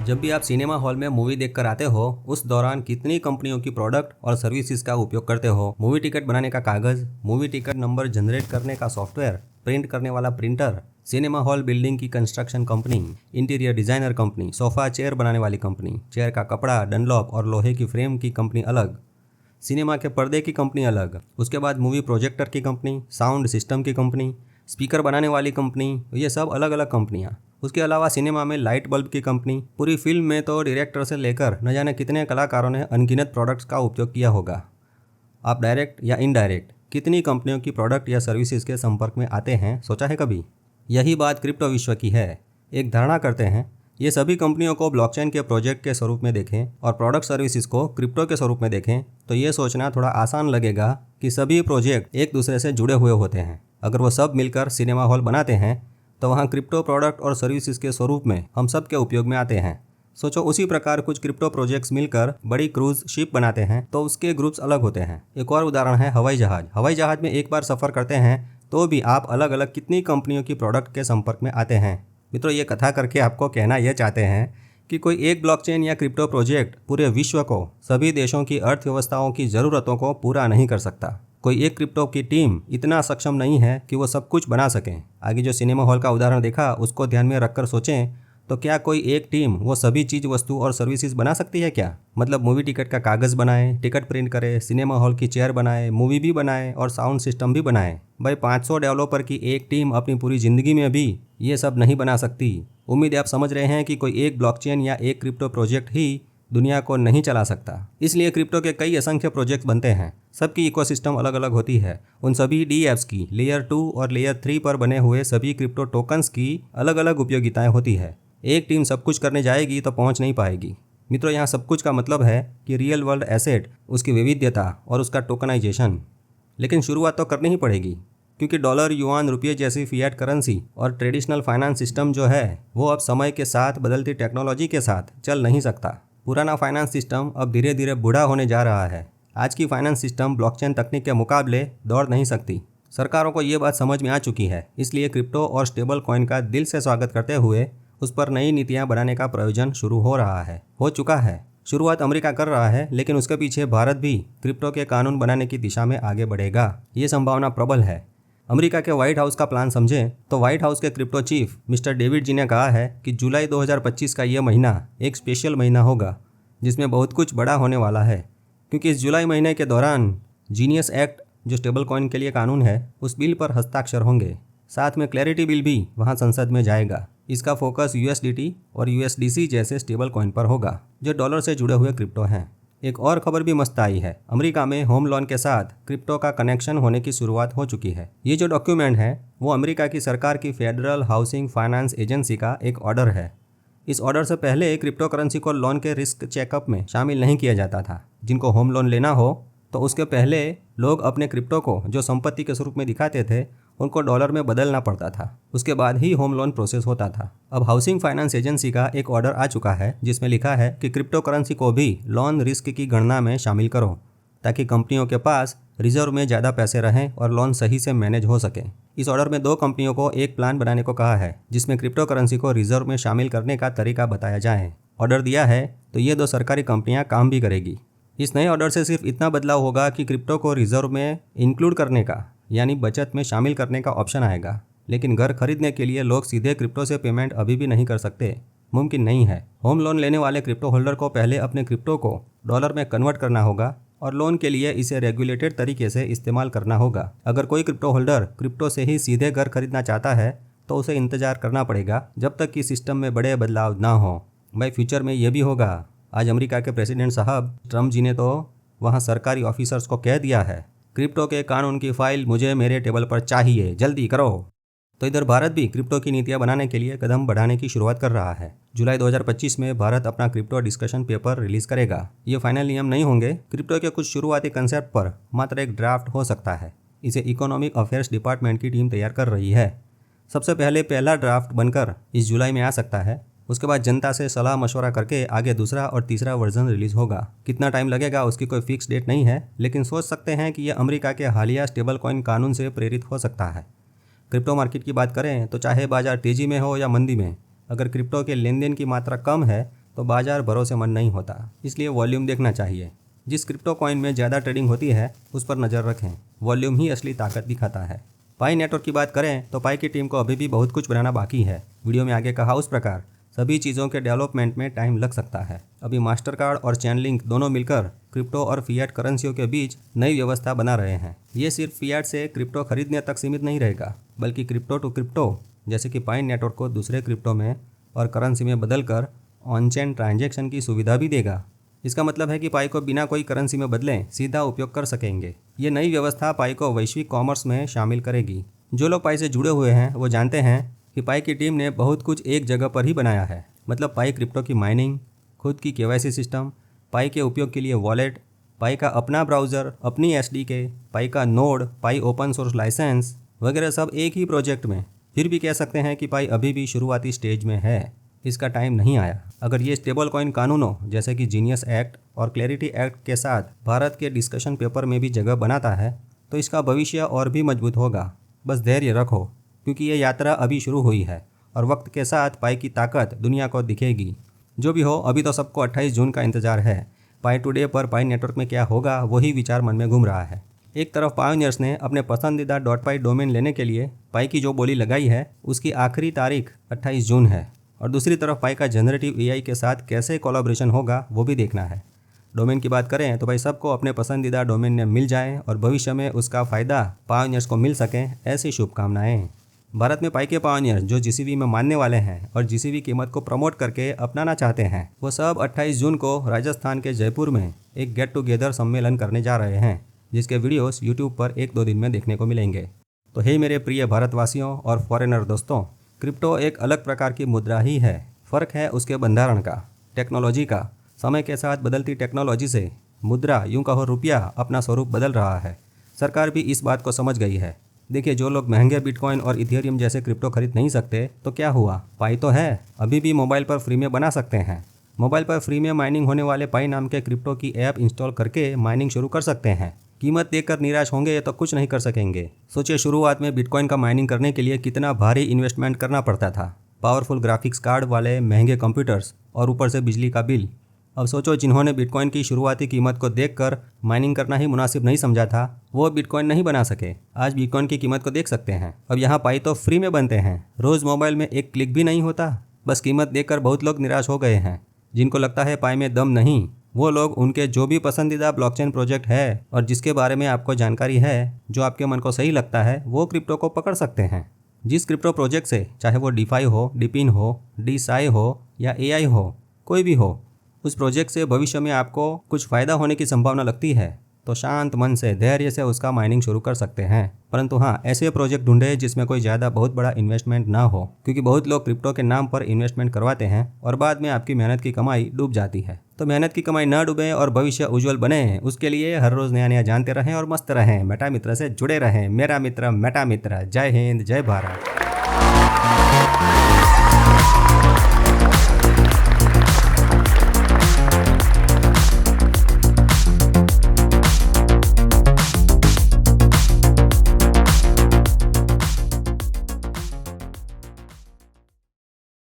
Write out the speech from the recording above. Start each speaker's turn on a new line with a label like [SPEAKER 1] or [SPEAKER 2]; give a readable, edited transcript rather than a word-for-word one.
[SPEAKER 1] जब भी आप सिनेमा हॉल में मूवी देखकर आते हो, उस दौरान कितनी कंपनियों की प्रोडक्ट और सर्विसेज का उपयोग करते हो। मूवी टिकट बनाने का कागज, मूवी टिकट नंबर जनरेट करने का सॉफ्टवेयर, प्रिंट करने वाला प्रिंटर, सिनेमा हॉल बिल्डिंग की construction company, interior designer company, sofa chair बनाने वाली कंपनी, चेयर का कपड़ा, डनलॉप और लोहे की फ्रेम की कंपनी अलग, सिनेमा के पर्दे की कंपनी अलग, उसके बाद मूवी प्रोजेक्टर की कंपनी, साउंड सिस्टम की कंपनी, स्पीकर बनाने वाली कंपनी, ये सब अलग अलग कंपनियाँ। उसके अलावा सिनेमा में लाइट बल्ब की कंपनी, पूरी फिल्म में तो डायरेक्टर से लेकर न जाने कितने कलाकारों ने अनगिनत प्रोडक्ट्स का उपयोग किया होगा। आप डायरेक्ट या इनडायरेक्ट कितनी कंपनियों की प्रोडक्ट या सर्विसेज के संपर्क में आते हैं, सोचा है कभी? यही बात क्रिप्टो विश्व की है। एक धारणा करते हैं, ये सभी कंपनियों को ब्लॉकचेन के प्रोजेक्ट के स्वरूप में देखें और प्रोडक्ट सर्विसेज को क्रिप्टो के स्वरूप में देखें तो ये सोचना थोड़ा आसान लगेगा कि सभी प्रोजेक्ट एक दूसरे से जुड़े हुए होते हैं। अगर वो सब मिलकर सिनेमा हॉल बनाते हैं तो वहाँ क्रिप्टो प्रोडक्ट और सर्विसेज के स्वरूप में हम सब के उपयोग में आते हैं। सोचो, उसी प्रकार कुछ क्रिप्टो प्रोजेक्ट्स मिलकर बड़ी क्रूज शिप बनाते हैं तो उसके ग्रुप्स अलग होते हैं। एक और उदाहरण है हवाई जहाज। हवाई जहाज में एक बार सफ़र करते हैं तो भी आप अलग अलग कितनी कंपनियों की प्रोडक्ट के संपर्क में आते हैं। मित्रों, ये कथा करके आपको कहना यह चाहते हैं कि कोई एक ब्लॉकचेन या क्रिप्टो प्रोजेक्ट पूरे विश्व को, सभी देशों की अर्थव्यवस्थाओं की ज़रूरतों को पूरा नहीं कर सकता। कोई एक क्रिप्टो की टीम इतना सक्षम नहीं है कि वो सब कुछ बना सकें। आगे जो सिनेमा हॉल का उदाहरण देखा उसको ध्यान में रखकर सोचें तो क्या कोई एक टीम वो सभी चीज़, वस्तु और सर्विसेज बना सकती है क्या? मतलब मूवी टिकट का कागज़ बनाए, टिकट प्रिंट करे, सिनेमा हॉल की चेयर बनाए, मूवी भी बनाए और साउंड सिस्टम भी बनाए। भाई 500 डेवलपर की एक टीम अपनी पूरी ज़िंदगी में भी ये सब नहीं बना सकती। उम्मीद है आप समझ रहे हैं कि कोई एक ब्लॉकचेन या एक क्रिप्टो प्रोजेक्ट ही दुनिया को नहीं चला सकता। इसलिए क्रिप्टो के कई असंख्य प्रोजेक्ट बनते हैं। सबकी इकोसिस्टम अलग अलग होती है। उन सभी डीएप्स की लेयर 2 और लेयर 3 पर बने हुए सभी क्रिप्टो टोकन्स की अलग अलग उपयोगिताएं होती है। एक टीम सब कुछ करने जाएगी तो पहुंच नहीं पाएगी। मित्रों, यहाँ सब कुछ का मतलब है कि रियल वर्ल्ड एसेट, उसकी विविधता और उसका टोकनाइजेशन। लेकिन शुरुआत तो करनी ही पड़ेगी, क्योंकि डॉलर, युआन, रुपये जैसी फिएट करेंसी और ट्रेडिशनल फाइनेंस सिस्टम जो है वो अब समय के साथ बदलती टेक्नोलॉजी के साथ चल नहीं सकता। पुराना फाइनेंस सिस्टम अब धीरे धीरे बूढ़ा होने जा रहा है। आज की फाइनेंस सिस्टम ब्लॉकचेन तकनीक के मुकाबले दौड़ नहीं सकती। सरकारों को ये बात समझ में आ चुकी है। इसलिए क्रिप्टो और स्टेबल कॉइन का दिल से स्वागत करते हुए उस पर नई नीतियां बनाने का प्रयोजन शुरू हो चुका है। शुरुआत अमेरिका कर रहा है, लेकिन उसके पीछे भारत भी क्रिप्टो के कानून बनाने की दिशा में आगे बढ़ेगा। ये संभावना प्रबल है। अमेरिका के व्हाइट हाउस का प्लान समझें तो व्हाइट हाउस के क्रिप्टो चीफ मिस्टर डेविड जी ने कहा है कि जुलाई 2025 का यह महीना एक स्पेशल महीना होगा जिसमें बहुत कुछ बड़ा होने वाला है, क्योंकि इस जुलाई महीने के दौरान जीनियस एक्ट, जो स्टेबल कॉइन के लिए कानून है, उस बिल पर हस्ताक्षर होंगे। साथ में क्लैरिटी बिल भी वहां संसद में जाएगा। इसका फोकस यूएसडीटी और यूएसडीसी जैसे स्टेबल कॉइन पर होगा, जो डॉलर से जुड़े हुए क्रिप्टो हैं। एक और खबर भी मस्त आई है। अमेरिका में होम लोन के साथ क्रिप्टो का कनेक्शन होने की शुरुआत हो चुकी है। ये जो डॉक्यूमेंट है वो अमेरिका की सरकार की फेडरल हाउसिंग फाइनेंस एजेंसी का एक ऑर्डर है। इस ऑर्डर से पहले क्रिप्टो करेंसी को लोन के रिस्क चेकअप में शामिल नहीं किया जाता था। जिनको होम लोन लेना हो तो उसके पहले लोग अपने क्रिप्टो को, जो संपत्ति के स्वरूप में दिखाते थे, उनको डॉलर में बदलना पड़ता था। उसके बाद ही होम लोन प्रोसेस होता था। अब हाउसिंग फाइनेंस एजेंसी का एक ऑर्डर आ चुका है जिसमें लिखा है कि क्रिप्टो करेंसी को भी लोन रिस्क की गणना में शामिल करो, ताकि कंपनियों के पास रिजर्व में ज़्यादा पैसे रहें और लोन सही से मैनेज हो सके। इस ऑर्डर में 2 कंपनियों को एक प्लान बनाने को कहा है जिसमें क्रिप्टो करेंसी को रिजर्व में शामिल करने का तरीका बताया जाए। ऑर्डर दिया है तो ये 2 सरकारी कंपनियां काम भी करेगी। इस नए ऑर्डर से सिर्फ इतना बदलाव होगा कि क्रिप्टो को रिजर्व में इंक्लूड करने का, यानी बचत में शामिल करने का ऑप्शन आएगा। लेकिन घर खरीदने के लिए लोग सीधे क्रिप्टो से पेमेंट अभी भी नहीं कर सकते, मुमकिन नहीं है। होम लोन लेने वाले क्रिप्टो होल्डर को पहले अपने क्रिप्टो को डॉलर में कन्वर्ट करना होगा और लोन के लिए इसे रेगुलेटेड तरीके से इस्तेमाल करना होगा। अगर कोई क्रिप्टो होल्डर क्रिप्टो से ही सीधे घर खरीदना चाहता है तो उसे इंतजार करना पड़ेगा जब तक कि सिस्टम में बड़े बदलाव ना हो। भाई, फ्यूचर में ये भी होगा। आज अमेरिका के प्रेसिडेंट साहब ट्रम्प जी ने तो वहाँ सरकारी ऑफिसर्स को कह दिया है, क्रिप्टो के कानून की फाइल मुझे मेरे टेबल पर चाहिए, जल्दी करो। तो इधर भारत भी क्रिप्टो की नीतियां बनाने के लिए कदम बढ़ाने की शुरुआत कर रहा है। जुलाई 2025 में भारत अपना क्रिप्टो डिस्कशन पेपर रिलीज करेगा। ये फाइनल नियम नहीं होंगे। क्रिप्टो के कुछ शुरुआती कंसेप्ट पर मात्र एक ड्राफ्ट हो सकता है। इसे इकोनॉमिक अफेयर्स डिपार्टमेंट की टीम तैयार कर रही है। सबसे पहले पहला ड्राफ्ट बनकर इस जुलाई में आ सकता है। उसके बाद जनता से सलाह मशवरा करके आगे दूसरा और तीसरा वर्जन रिलीज होगा। कितना टाइम लगेगा उसकी कोई फिक्स डेट नहीं है, लेकिन सोच सकते हैं कि यह अमेरिका के हालिया स्टेबल कॉइन कानून से प्रेरित हो सकता है। क्रिप्टो मार्केट की बात करें तो चाहे बाजार तेजी में हो या मंदी में, अगर क्रिप्टो के लेन देन की मात्रा कम है तो बाजार भरोसेमंद नहीं होता, इसलिए वॉल्यूम देखना चाहिए। जिस क्रिप्टो कॉइन में ज़्यादा ट्रेडिंग होती है उस पर नज़र रखें, वॉल्यूम ही असली ताकत दिखाता है। पाई नेटवर्क की बात करें तो पाई की टीम को अभी भी बहुत कुछ बनाना बाकी है। वीडियो में आगे कहा उस प्रकार सभी चीज़ों के डेवलपमेंट में टाइम लग सकता है। अभी मास्टर कार्ड और चैनलिंक दोनों मिलकर क्रिप्टो और फिएट करेंसियों के बीच नई व्यवस्था बना रहे हैं। ये सिर्फ फिएट से क्रिप्टो खरीदने तक सीमित नहीं रहेगा, बल्कि क्रिप्टो टू क्रिप्टो जैसे कि पाई नेटवर्क को दूसरे क्रिप्टो में और करेंसी में बदलकर ऑन चेन ट्रांजैक्शन की सुविधा भी देगा। इसका मतलब है कि पाई को बिना कोई करेंसी में बदलें सीधा उपयोग कर सकेंगे। ये नई व्यवस्था पाई को वैश्विक कॉमर्स में शामिल करेगी। जो लोग पाई से जुड़े हुए हैं वो जानते हैं कि पाई की टीम ने बहुत कुछ एक जगह पर ही बनाया है। मतलब पाई क्रिप्टो की माइनिंग, खुद की KYC सिस्टम, पाई के उपयोग के लिए वॉलेट, पाई का अपना ब्राउज़र, अपनी SDK, पाई का नोड, पाई ओपन सोर्स लाइसेंस वगैरह सब एक ही प्रोजेक्ट में। फिर भी कह सकते हैं कि पाई अभी भी शुरुआती स्टेज में है, इसका टाइम नहीं आया। अगर ये स्टेबल कॉइन कानूनों जैसे कि जीनियस एक्ट और क्लैरिटी एक्ट के साथ भारत के डिस्कशन पेपर में भी जगह बनाता है तो इसका भविष्य और भी मजबूत होगा। बस धैर्य रखो, क्योंकि ये यात्रा अभी शुरू हुई है और वक्त के साथ पाई की ताकत दुनिया को दिखेगी। जो भी हो, अभी तो सबको 28 जून का इंतजार है। पाई टुडे पर पाई नेटवर्क में क्या होगा वही विचार मन में घूम रहा है। एक तरफ पायोनियर्स ने अपने पसंदीदा .पाई डोमेन लेने के लिए पाई की जो बोली लगाई है उसकी आखिरी तारीख 28 जून है, और दूसरी तरफ पाई का जनरेटिव AI के साथ कैसे कोलैबोरेशन होगा वो भी देखना है। डोमेन की बात करें तो भाई सबको अपने पसंदीदा डोमेन नेम मिल जाए और भविष्य में उसका फ़ायदा पायोनियर्स को मिल सके, ऐसी शुभकामनाएं। भारत में पाई के पायोनियर्स जो GCV में मानने वाले हैं और GCV कीमत को प्रमोट करके अपनाना चाहते हैं, वो सब 28 जून को राजस्थान के जयपुर में एक गेट टुगेदर सम्मेलन करने जा रहे हैं, जिसके वीडियोस यूट्यूब पर 1-2 दिन में देखने को मिलेंगे। तो हे मेरे प्रिय भारतवासियों और फॉरेनर दोस्तों, क्रिप्टो एक अलग प्रकार की मुद्रा ही है। फ़र्क है उसके भंडारण का, टेक्नोलॉजी का। समय के साथ बदलती टेक्नोलॉजी से मुद्रा, यूँ कहो रुपया, अपना स्वरूप बदल रहा है। सरकार भी इस बात को समझ गई है। देखिए, जो लोग महंगे बिटकॉइन और इथेरियम जैसे क्रिप्टो खरीद नहीं सकते तो क्या हुआ, पाई तो है, अभी भी मोबाइल पर फ्री में बना सकते हैं। मोबाइल पर फ्री में माइनिंग होने वाले पाई नाम के क्रिप्टो की ऐप इंस्टॉल करके माइनिंग शुरू कर सकते हैं। कीमत देखकर निराश होंगे तो कुछ नहीं कर सकेंगे। सोचिए, शुरुआत में बिटकॉइन का माइनिंग करने के लिए कितना भारी इन्वेस्टमेंट करना पड़ता था। पावरफुल ग्राफिक्स कार्ड वाले महंगे कंप्यूटर्स और ऊपर से बिजली का बिल। अब सोचो, जिन्होंने बिटकॉइन की शुरुआती कीमत को देखकर माइनिंग करना ही मुनासिब नहीं समझा था, वो बिटकॉइन नहीं बना सके। आज बिटकॉइन की कीमत को देख सकते हैं। अब यहाँ पाई तो फ्री में बनते हैं, रोज़ मोबाइल में एक क्लिक भी नहीं होता। बस कीमत देखकर बहुत लोग निराश हो गए हैं। जिनको लगता है पाई में दम नहीं, वो लोग उनके जो भी पसंदीदा ब्लॉकचेन प्रोजेक्ट है और जिसके बारे में आपको जानकारी है, जो आपके मन को सही लगता है, वो क्रिप्टो को पकड़ सकते हैं। जिस क्रिप्टो प्रोजेक्ट से, चाहे वो DeFi हो, डिपिन हो, DeSci हो या AI हो, कोई भी हो, उस प्रोजेक्ट से भविष्य में आपको कुछ फ़ायदा होने की संभावना लगती है तो शांत मन से, धैर्य से उसका माइनिंग शुरू कर सकते हैं। परंतु हाँ, ऐसे प्रोजेक्ट ढूंढे जिसमें कोई ज़्यादा बहुत बड़ा इन्वेस्टमेंट ना हो, क्योंकि बहुत लोग क्रिप्टो के नाम पर इन्वेस्टमेंट करवाते हैं और बाद में आपकी मेहनत की कमाई डूब जाती है। तो मेहनत की कमाई ना डूबे और भविष्य उज्जवल बने, उसके लिए हर रोज़ नया नया जानते रहें और मस्त रहें। मेटा मित्र से जुड़े रहें। मेरा मित्र मेटा मित्र। जय हिंद, जय भारत।